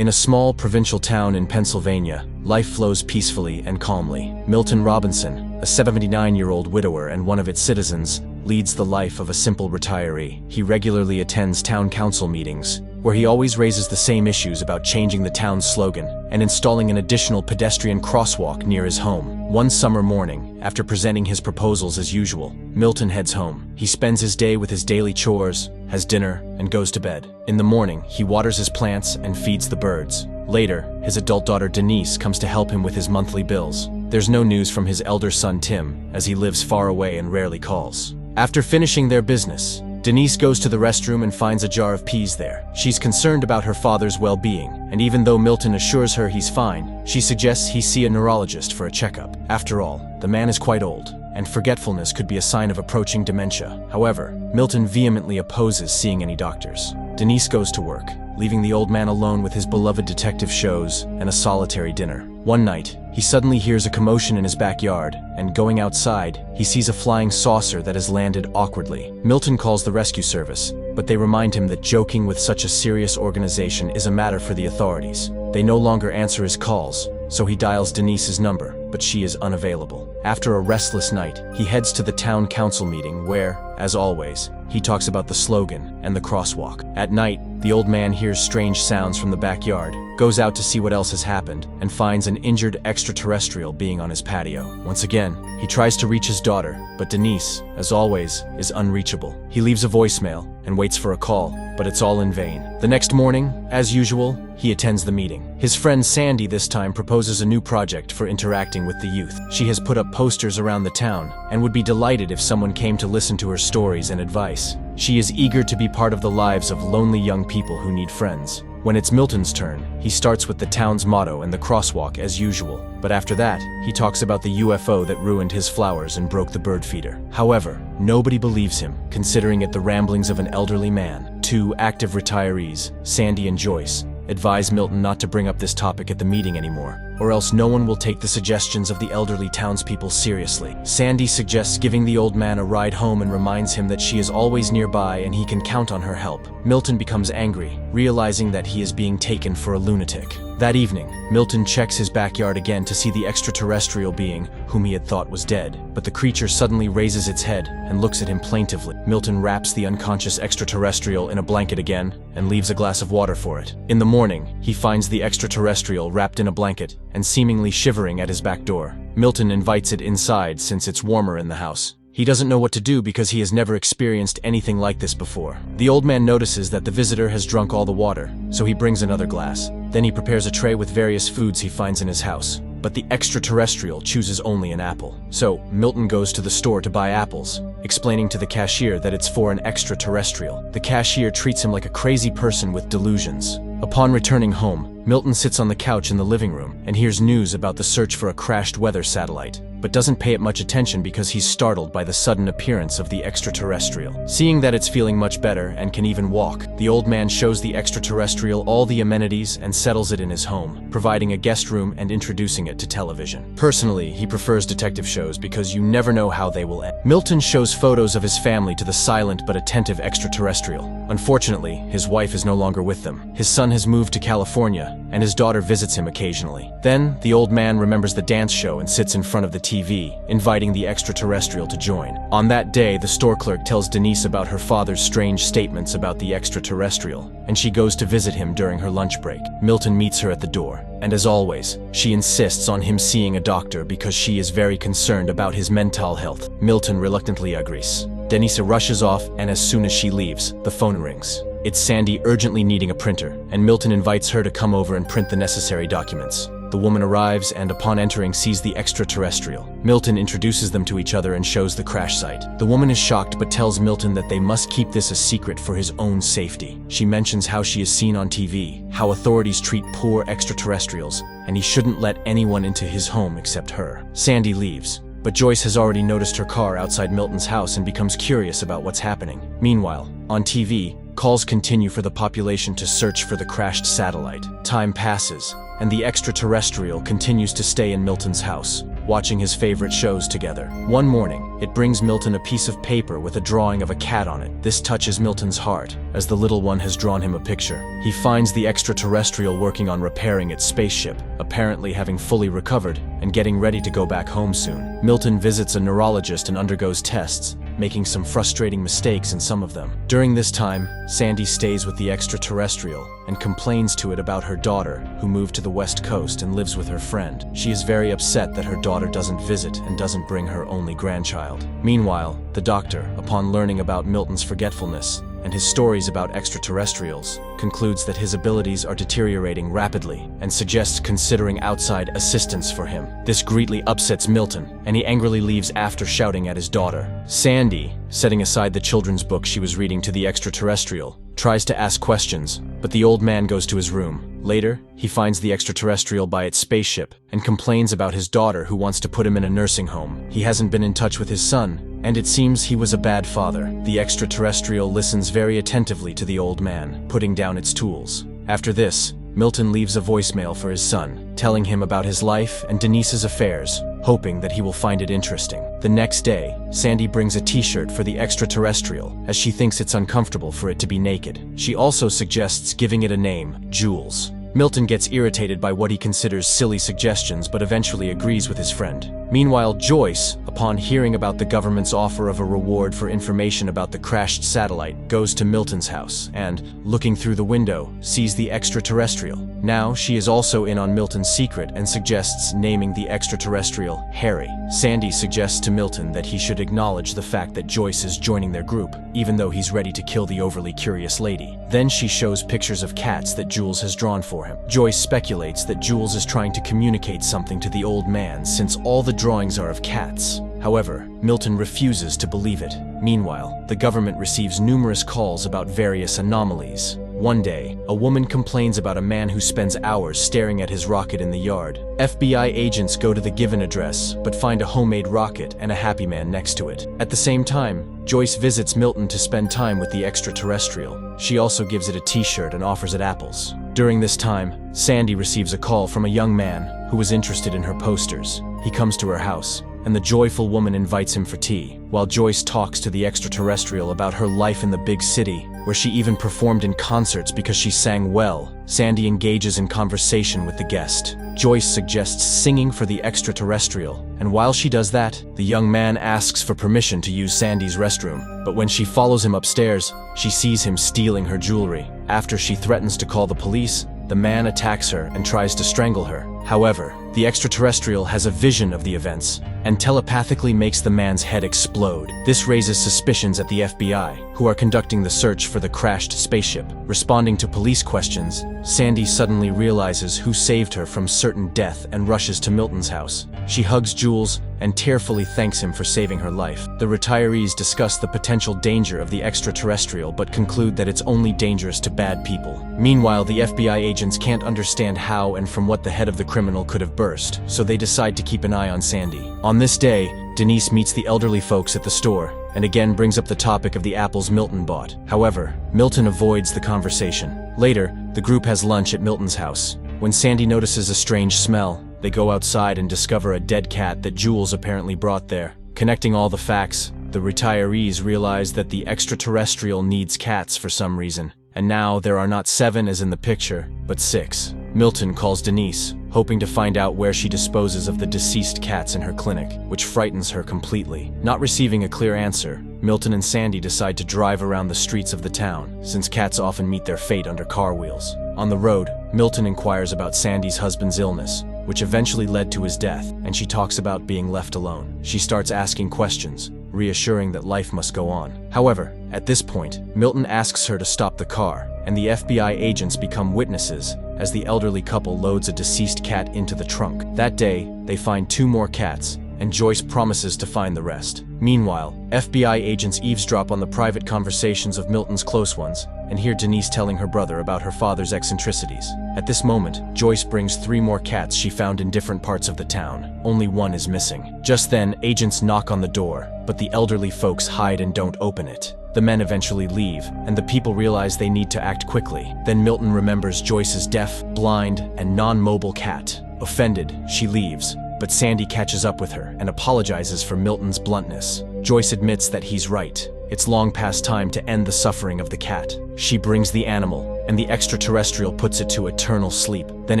In a small provincial town in Pennsylvania, life flows peacefully and calmly. Milton Robinson, a 79-year-old widower and one of its citizens, leads the life of a simple retiree. He regularly attends town council meetings, where he always raises the same issues about changing the town's slogan and installing an additional pedestrian crosswalk near his home. One summer morning, after presenting his proposals as usual, Milton heads home. He spends his day with his daily chores, has dinner, and goes to bed. In the morning, he waters his plants and feeds the birds. Later, his adult daughter Denise comes to help him with his monthly bills. There's no news from his elder son Tim, as he lives far away and rarely calls. After finishing their business, Denise goes to the restroom and finds a jar of peas there. She's concerned about her father's well-being, and even though Milton assures her he's fine, she suggests he see a neurologist for a checkup. After all, the man is quite old, and forgetfulness could be a sign of approaching dementia. However, Milton vehemently opposes seeing any doctors. Denise goes to work, leaving the old man alone with his beloved detective shows and a solitary dinner. One night, he suddenly hears a commotion in his backyard, and going outside, he sees a flying saucer that has landed awkwardly. Milton calls the rescue service, but they remind him that joking with such a serious organization is a matter for the authorities. They no longer answer his calls, so he dials Denise's number, but she is unavailable. After a restless night, he heads to the town council meeting where, as always, he talks about the slogan and the crosswalk. At night, the old man hears strange sounds from the backyard, goes out to see what else has happened, and finds an injured extraterrestrial being on his patio. Once again, he tries to reach his daughter, but Denise, as always, is unreachable. He leaves a voicemail and waits for a call, but it's all in vain. The next morning, as usual, he attends the meeting. His friend Sandy this time proposes a new project for interacting with the youth. She has put up posters around the town and would be delighted if someone came to listen to her stories and advice. She is eager to be part of the lives of lonely young people who need friends. When it's Milton's turn, he starts with the town's motto and the crosswalk as usual. But after that, he talks about the UFO that ruined his flowers and broke the bird feeder. However, nobody believes him, considering it the ramblings of an elderly man. Two active retirees, Sandy and Joyce, advise Milton not to bring up this topic at the meeting anymore, or else no one will take the suggestions of the elderly townspeople seriously. Sandy suggests giving the old man a ride home and reminds him that she is always nearby and he can count on her help. Milton becomes angry, realizing that he is being taken for a lunatic. That evening, Milton checks his backyard again to see the extraterrestrial being whom he had thought was dead, but the creature suddenly raises its head and looks at him plaintively. Milton wraps the unconscious extraterrestrial in a blanket again and leaves a glass of water for it. In the morning, he finds the extraterrestrial wrapped in a blanket and seemingly shivering at his back door. Milton invites it inside since it's warmer in the house. He doesn't know what to do because he has never experienced anything like this before. The old man notices that the visitor has drunk all the water, so he brings another glass. Then he prepares a tray with various foods he finds in his house. But the extraterrestrial chooses only an apple. So, Milton goes to the store to buy apples, explaining to the cashier that it's for an extraterrestrial. The cashier treats him like a crazy person with delusions. Upon returning home, Milton sits on the couch in the living room and hears news about the search for a crashed weather satellite, but doesn't pay it much attention because he's startled by the sudden appearance of the extraterrestrial. Seeing that it's feeling much better and can even walk, the old man shows the extraterrestrial all the amenities and settles it in his home, providing a guest room and introducing it to television. Personally, he prefers detective shows because you never know how they will end. Milton shows photos of his family to the silent but attentive extraterrestrial. Unfortunately, his wife is no longer with them. His son has moved to California, and his daughter visits him occasionally. Then, the old man remembers the dance show and sits in front of the TV, inviting the extraterrestrial to join. On that day, the store clerk tells Denise about her father's strange statements about the extraterrestrial, and she goes to visit him during her lunch break. Milton meets her at the door, and as always, she insists on him seeing a doctor because she is very concerned about his mental health. Milton reluctantly agrees. Denise rushes off, and as soon as she leaves, the phone rings. It's Sandy urgently needing a printer, and Milton invites her to come over and print the necessary documents. The woman arrives and upon entering sees the extraterrestrial. Milton introduces them to each other and shows the crash site. The woman is shocked but tells Milton that they must keep this a secret for his own safety. She mentions how she is seen on TV, how authorities treat poor extraterrestrials, and he shouldn't let anyone into his home except her. Sandy leaves, but Joyce has already noticed her car outside Milton's house and becomes curious about what's happening. Meanwhile, on TV, calls continue for the population to search for the crashed satellite. Time passes, and the extraterrestrial continues to stay in Milton's house. watching his favorite shows together. One morning, it brings Milton a piece of paper with a drawing of a cat on it. This touches Milton's heart, as the little one has drawn him a picture. He finds the extraterrestrial working on repairing its spaceship, apparently having fully recovered and getting ready to go back home soon. Milton visits a neurologist and undergoes tests, making some frustrating mistakes in some of them. During this time, Sandy stays with the extraterrestrial and complains to it about her daughter, who moved to the West Coast and lives with her friend. She is very upset that her daughter doesn't visit and doesn't bring her only grandchild. Meanwhile, the doctor, upon learning about Milton's forgetfulness and his stories about extraterrestrials, concludes that his abilities are deteriorating rapidly and suggests considering outside assistance for him. This greatly upsets Milton, and he angrily leaves after shouting at his daughter. Sandy, setting aside the children's book she was reading to the extraterrestrial, tries to ask questions, but the old man goes to his room. Later, he finds the extraterrestrial by its spaceship and complains about his daughter who wants to put him in a nursing home. He hasn't been in touch with his son, and it seems he was a bad father. The extraterrestrial listens very attentively to the old man, putting down its tools. After this, Milton leaves a voicemail for his son, telling him about his life and Denise's affairs, hoping that he will find it interesting. The next day, Sandy brings a t-shirt for the extraterrestrial, as she thinks it's uncomfortable for it to be naked. She also suggests giving it a name, Jules. Milton gets irritated by what he considers silly suggestions but eventually agrees with his friend. Meanwhile, Joyce, upon hearing about the government's offer of a reward for information about the crashed satellite, goes to Milton's house and, looking through the window, sees the extraterrestrial. Now she is also in on Milton's secret and suggests naming the extraterrestrial Harry. Sandy suggests to Milton that he should acknowledge the fact that Joyce is joining their group, even though he's ready to kill the overly curious lady. Then she shows pictures of cats that Jules has drawn for him. Joyce speculates that Jules is trying to communicate something to the old man since all the drawings are of cats. However, Milton refuses to believe it. Meanwhile, the government receives numerous calls about various anomalies. One day, a woman complains about a man who spends hours staring at his rocket in the yard. FBI agents go to the given address, but find a homemade rocket and a happy man next to it. At the same time, Joyce visits Milton to spend time with the extraterrestrial. She also gives it a t-shirt and offers it apples. During this time, Sandy receives a call from a young man who was interested in her posters. He comes to her house, and the joyful woman invites him for tea, while Joyce talks to the extraterrestrial about her life in the big city, where she even performed in concerts because she sang well. Sandy engages in conversation with the guest. Joyce suggests singing for the extraterrestrial, and while she does that, the young man asks for permission to use Sandy's restroom. But when she follows him upstairs, she sees him stealing her jewelry. After she threatens to call the police, the man attacks her and tries to strangle her. However, the extraterrestrial has a vision of the events and telepathically makes the man's head explode. This raises suspicions at the FBI, who are conducting the search for the crashed spaceship. Responding to police questions, Sandy suddenly realizes who saved her from certain death and rushes to Milton's house. She hugs Jules and tearfully thanks him for saving her life. The retirees discuss the potential danger of the extraterrestrial but conclude that it's only dangerous to bad people. Meanwhile, the FBI agents can't understand how and from what the head of the criminal could have burst, so they decide to keep an eye on Sandy. On this day, Denise meets the elderly folks at the store and again brings up the topic of the apples Milton bought. However, Milton avoids the conversation. Later, the group has lunch at Milton's house. When Sandy notices a strange smell, they go outside and discover a dead cat that Jules apparently brought there. Connecting all the facts, the retirees realize that the extraterrestrial needs cats for some reason, and now there are not 7 as in the picture, but 6. Milton calls Denise, hoping to find out where she disposes of the deceased cats in her clinic, which frightens her completely. Not receiving a clear answer, Milton and Sandy decide to drive around the streets of the town, since cats often meet their fate under car wheels. On the road, Milton inquires about Sandy's husband's illness, which eventually led to his death, and she talks about being left alone. She starts asking questions, reassuring that life must go on. However, at this point, Milton asks her to stop the car, and the FBI agents become witnesses as the elderly couple loads a deceased cat into the trunk. That day, they find 2 more cats, and Joyce promises to find the rest. Meanwhile, FBI agents eavesdrop on the private conversations of Milton's close ones, and hear Denise telling her brother about her father's eccentricities. At this moment, Joyce brings 3 more cats she found in different parts of the town. Only one is missing. Just then, agents knock on the door, but the elderly folks hide and don't open it. The men eventually leave, and the people realize they need to act quickly. Then Milton remembers Joyce's deaf, blind, and non-mobile cat. Offended, she leaves, but Sandy catches up with her and apologizes for Milton's bluntness. Joyce admits that he's right. It's long past time to end the suffering of the cat. She brings the animal, and the extraterrestrial puts it to eternal sleep. Then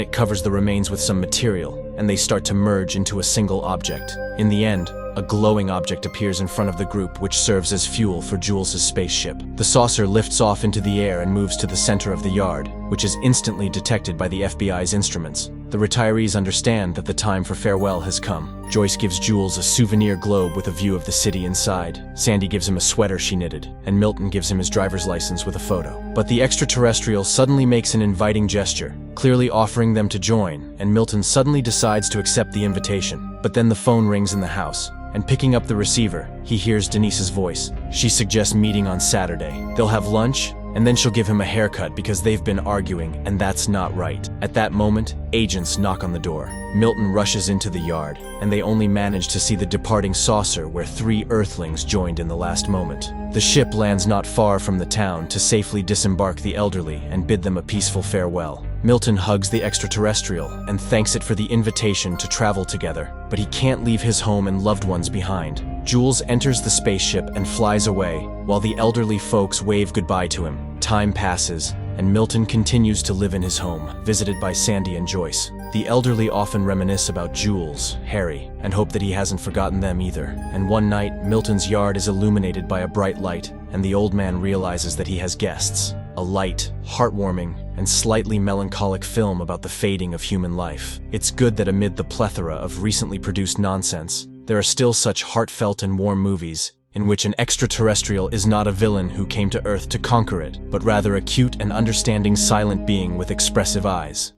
it covers the remains with some material, and they start to merge into a single object. In the end, a glowing object appears in front of the group, which serves as fuel for Jules' spaceship. The saucer lifts off into the air and moves to the center of the yard, which is instantly detected by the FBI's instruments. The retirees understand that the time for farewell has come. Joyce gives Jules a souvenir globe with a view of the city inside. Sandy gives him a sweater she knitted, and Milton gives him his driver's license with a photo. But the extraterrestrial suddenly makes an inviting gesture, clearly offering them to join, and Milton suddenly decides to accept the invitation. But then the phone rings in the house, and picking up the receiver, he hears Denise's voice. She suggests meeting on Saturday. They'll have lunch, and then she'll give him a haircut because they've been arguing, and that's not right. At that moment, agents knock on the door. Milton rushes into the yard, and they only manage to see the departing saucer where 3 Earthlings joined in the last moment. The ship lands not far from the town to safely disembark the elderly and bid them a peaceful farewell. Milton hugs the extraterrestrial and thanks it for the invitation to travel together, but he can't leave his home and loved ones behind. Jules enters the spaceship and flies away, while the elderly folks wave goodbye to him. Time passes, and Milton continues to live in his home, visited by Sandy and Joyce. The elderly often reminisce about Jules, Harry, and hope that he hasn't forgotten them either. And one night, Milton's yard is illuminated by a bright light, and the old man realizes that he has guests. A light, heartwarming, and slightly melancholic film about the fading of human life. It's good that amid the plethora of recently produced nonsense, there are still such heartfelt and warm movies, in which an extraterrestrial is not a villain who came to Earth to conquer it, but rather a cute and understanding silent being with expressive eyes.